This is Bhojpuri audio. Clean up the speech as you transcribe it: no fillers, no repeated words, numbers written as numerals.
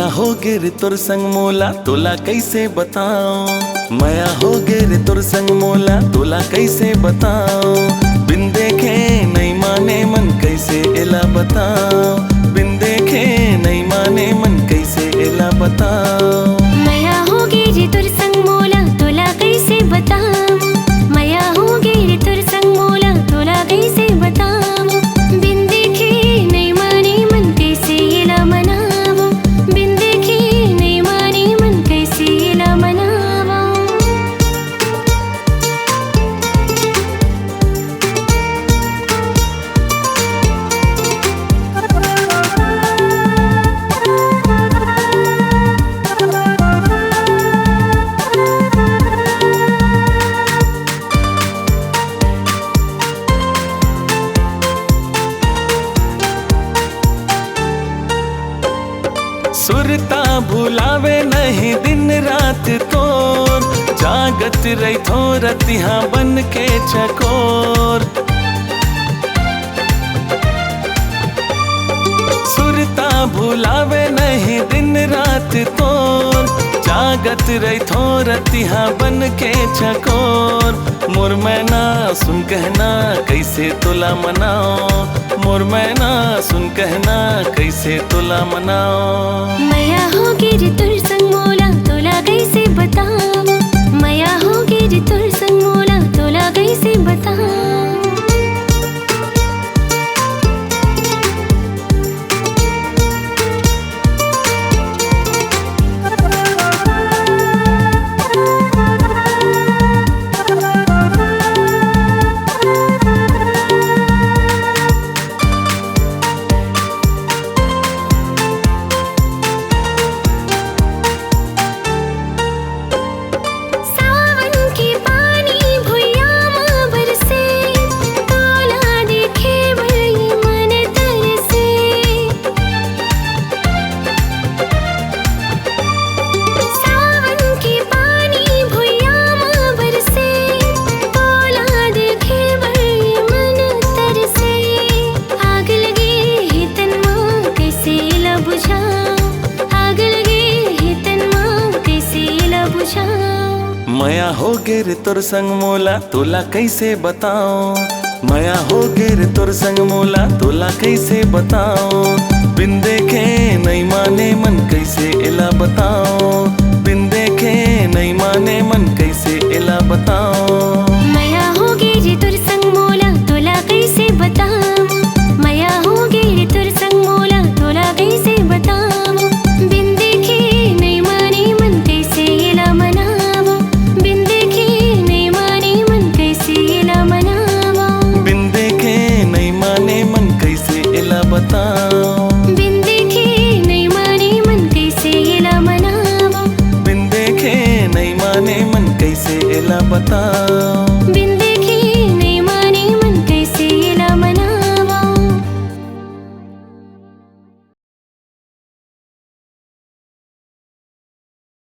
हो गिर तुर संग मोला तोला कैसे बताओ। माया हो गिर तुर संग मोला तोला कैसे बताओ। बिन देखे नहीं माने मन कैसे एला बताओ। बिन देखे नहीं माने मन कैसे एला बताओ। माया हो गिर तुर संग मोला तोला कैसे बताओ। माया हो गिर तुर संग मोला तोला कैसे बताओ। बिन देखे नहीं माने मन कैसे एला मनावो। बिन देखे नहीं माने मन कैसे एला मनावो। सुरता भुलावे नहीं दिन रात तोर। जागत रही थो रतिहा बन के चकोर। सुरता भुलावे नहीं दिन रात तोर। जागत रही थो रतिहा बन के चकोर। मोर मैना सुन कहना कैसे तोला मनाओ। मोर मैना सुन कहना कैसे तोला मनाओ। माया हो गिर तुर संग मोला तोला कैसे बताओ। माया हो गिर तुर संग मोला तोला कैसे बताओ। माया हो गिर तुर संग मोला तोला कैसे बताओ। माया हो गिर तुर संग मोला तोला कैसे बताओ। बिन देखे नहीं माने मन कैसे एला बताओ। बिन देखे नहीं माने मन कैसे एला बताओ। माया हो गिर तुर संग मोला तोला कैसे बताओ। माया हो गिर तुर संग मोला तोला कैसे बताओ। बिन देखे नहीं माने मन कैसे एला मनावो। बिन देखे नहीं माने मन कैसे एला मनावो। बिन देखे नहीं माने मन कैसे एला बताओ। बिन देखे नहीं माने मन कैसे एला मनावो। बिन देखे नहीं माने मन कैसे एला बताओ।